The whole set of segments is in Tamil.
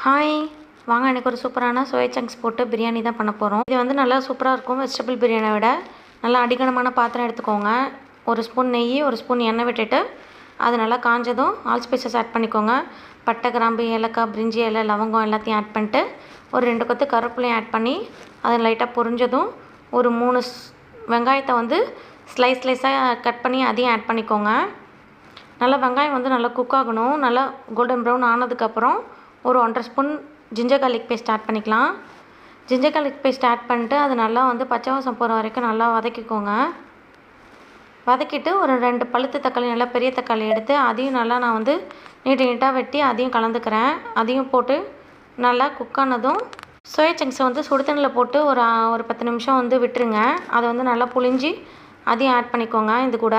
ஹாய், வாங்க இன்றைக்கி ஒரு சூப்பரான சோயா சங்க்ஸ் போட்டு பிரியாணி தான் பண்ண போகிறோம். இது வந்து நல்லா சூப்பராக இருக்கும். வெஜிடபிள் பிரியாணியை விட நல்லா அடிகனமான பாத்திரம் எடுத்துக்கோங்க. ஒரு ஸ்பூன் நெய், ஒரு ஸ்பூன் எண்ணெய் விட்டுட்டு அது நல்லா காஞ்சதும் ஆல் ஸ்பைசஸ் ஆட் பண்ணிக்கோங்க. பட்டை, கிராம்பு, ஏலக்காய், பிரிஞ்சி இலை, லவங்கம் எல்லாத்தையும் ஆட் பண்ணிட்டு ஒரு 2 கொத்து கருவேப்பிலையும் ஆட் பண்ணி அது லைட்டாக பொரிஞ்சதும் ஒரு 3 வெங்காயத்தை வந்து ஸ்லைஸாக கட் பண்ணி அதையும் ஆட் பண்ணிக்கோங்க. நல்லா வெங்காயம் வந்து நல்லா குக் ஆகணும். நல்லா கோல்டன் ப்ரௌன் ஆனதுக்கப்புறம் ஒரு 1.5 spoon ginger garlic paste add பண்ணிக்கலாம். ஜிஞ்சர் கார்லிக் பேஸ்ட் ஆட் பண்ணிட்டு அது நல்லா வந்து பச்சை வாசம் போகிற வரைக்கும் நல்லா வதக்கிக்கோங்க. வதக்கிட்டு ஒரு 2 பழுத்த தக்காளி, நல்லா பெரிய தக்காளி எடுத்து அதையும் நல்லா நான் வந்து நீட்டாக வெட்டி அதையும் கலந்துக்கிறேன். அதையும் போட்டு நல்லா குக் ஆனதும் சோயா சங்க்ஸை வந்து சுடு தண்ணியில் போட்டு ஒரு 10 நிமிஷம் வந்து விட்டுருங்க. அதை வந்து நல்லா புழிஞ்சி அதையும் ஆட் பண்ணிக்கோங்க. இது கூட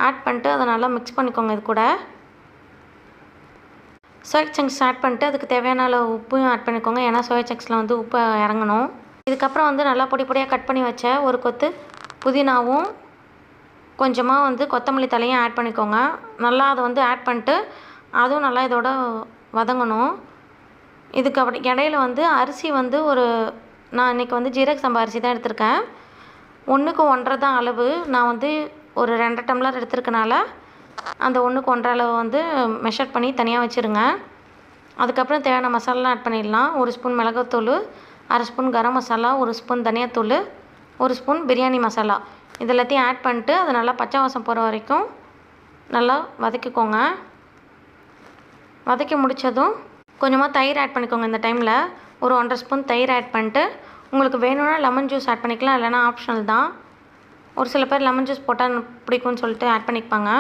ஆட் பண்ணிட்டு அதை நல்லா மிக்ஸ் பண்ணிக்கோங்க. இது கூட சோயா சங்க்ஸ் ஆட் பண்ணிட்டு அதுக்கு தேவையான அளவு உப்பையும் ஆட் பண்ணிக்கோங்க. ஏன்னா சோயா சங்க்ஸில் வந்து உப்பு இறங்கணும். இதுக்கப்புறம் வந்து நல்லா பொடியாக கட் பண்ணி வச்ச ஒரு கொத்து புதினாவும் கொஞ்சமாக வந்து கொத்தமல்லி தலையும் ஆட் பண்ணிக்கோங்க. நல்லா அதை வந்து ஆட் பண்ணிட்டு அதுவும் நல்லா இதோட வதங்கணும். இதுக்கு அப்படி இடையில வந்து அரிசி வந்து நான் இன்றைக்கி வந்து ஜீரக சம்பா அரிசி தான் எடுத்திருக்கேன். 1க்கு 1.5 தான் அளவு. நான் வந்து ஒரு 2 டம்ளர் எடுத்துருக்கனால அந்த 1க்கு 1.5 அளவு வந்து மெஷர் பண்ணி தனியாக வச்சுருங்க. அதுக்கப்புறம் தேவையான மசாலாலாம் ஆட் பண்ணிடலாம். 1 ஸ்பூன் மிளகாத்தூள், 1/2 ஸ்பூன் கரம் மசாலா, 1 ஸ்பூன் தனியாத்தூள், 1 ஸ்பூன் பிரியாணி மசாலா, இது எல்லாத்தையும் ஆட் பண்ணிட்டு அதை நல்லா பச்சை வாசம் போகிற வரைக்கும் நல்லா வதக்கிக்கோங்க. வதக்கி முடித்ததும் கொஞ்சமாக தயிர் ஆட் பண்ணிக்கோங்க. இந்த டைமில் ஒரு 1.5 ஸ்பூன் தயிர் ஆட் பண்ணிட்டு உங்களுக்கு வேணும்னா லெமன் ஜூஸ் ஆட் பண்ணிக்கலாம், இல்லைனா ஆப்ஷனல் தான். ஒரு சில பேர் லெமன் ஜூஸ் போட்டால் பிடிக்கும்னு சொல்லிட்டு ஆட் பண்ணிப்பாங்க.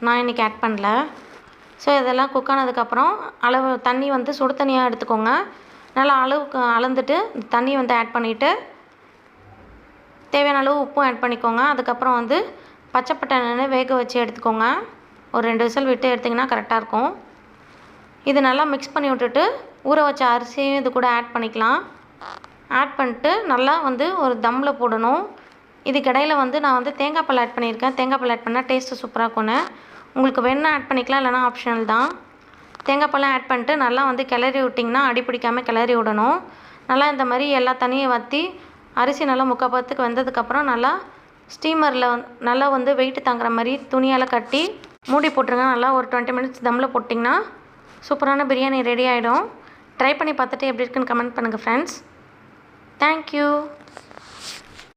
நான் இன்றைக்கி ஆட் பண்ணல. ஸோ இதெல்லாம் குக் ஆனதுக்கப்புறம் தண்ணி வந்து சுடு தண்ணியாக எடுத்துக்கோங்க. நல்லா அளவுக்கு அளந்துட்டு தண்ணி வந்து ஆட் பண்ணிவிட்டு தேவையான அளவு உப்பும் ஆட் பண்ணிக்கோங்க. அதுக்கப்புறம் வந்து பச்சை பட்டாணி வேக வச்சு எடுத்துக்கோங்க. ஒரு 2 விசில் விட்டு எடுத்திங்கன்னா கரெக்டாக இருக்கும். இது நல்லா மிக்ஸ் பண்ணி விட்டுட்டு ஊற வச்ச அரிசியும் இது கூட ஆட் பண்ணிக்கலாம். ஆட் பண்ணிட்டு நல்லா வந்து ஒரு தம்மில் போடணும். இதுக்கிடையில் வந்து நான் வந்து தேங்காய் பால் ஆட் பண்ணியிருக்கேன். தேங்காய் பால் ஆட் பண்ணால் டேஸ்ட்டு சூப்பராக இருக்கும்னு. உங்களுக்கு வேணும்னா ஆட் பண்ணிக்கலாம், இல்லைனா ஆப்ஷனல் தான். தேங்காய் பாலாம் ஆட் பண்ணிட்டு நல்லா வந்து கிளறி விட்டிங்கன்னா அடி பிடிக்காமல் கிளறி விடணும். நல்லா இந்த மாதிரி எல்லா தண்ணியும் வற்றி அரிசி நல்லா 3/4 பதத்துக்கு வெந்ததுக்கப்புறம் நல்லா ஸ்டீமரில் நல்லா வந்து வெயிட் தாங்குற மாதிரி துணியால் கட்டி மூடி போட்டுருங்க. நல்லா ஒரு 20 மினிட்ஸ் தம்மில் போட்டிங்கன்னா சூப்பரான பிரியாணி ரெடி ஆகிடும். ட்ரை பண்ணி பார்த்துட்டு எப்படி இருக்குன்னு கமெண்ட் பண்ணுங்கள் ஃப்ரெண்ட்ஸ். தேங்க்யூ.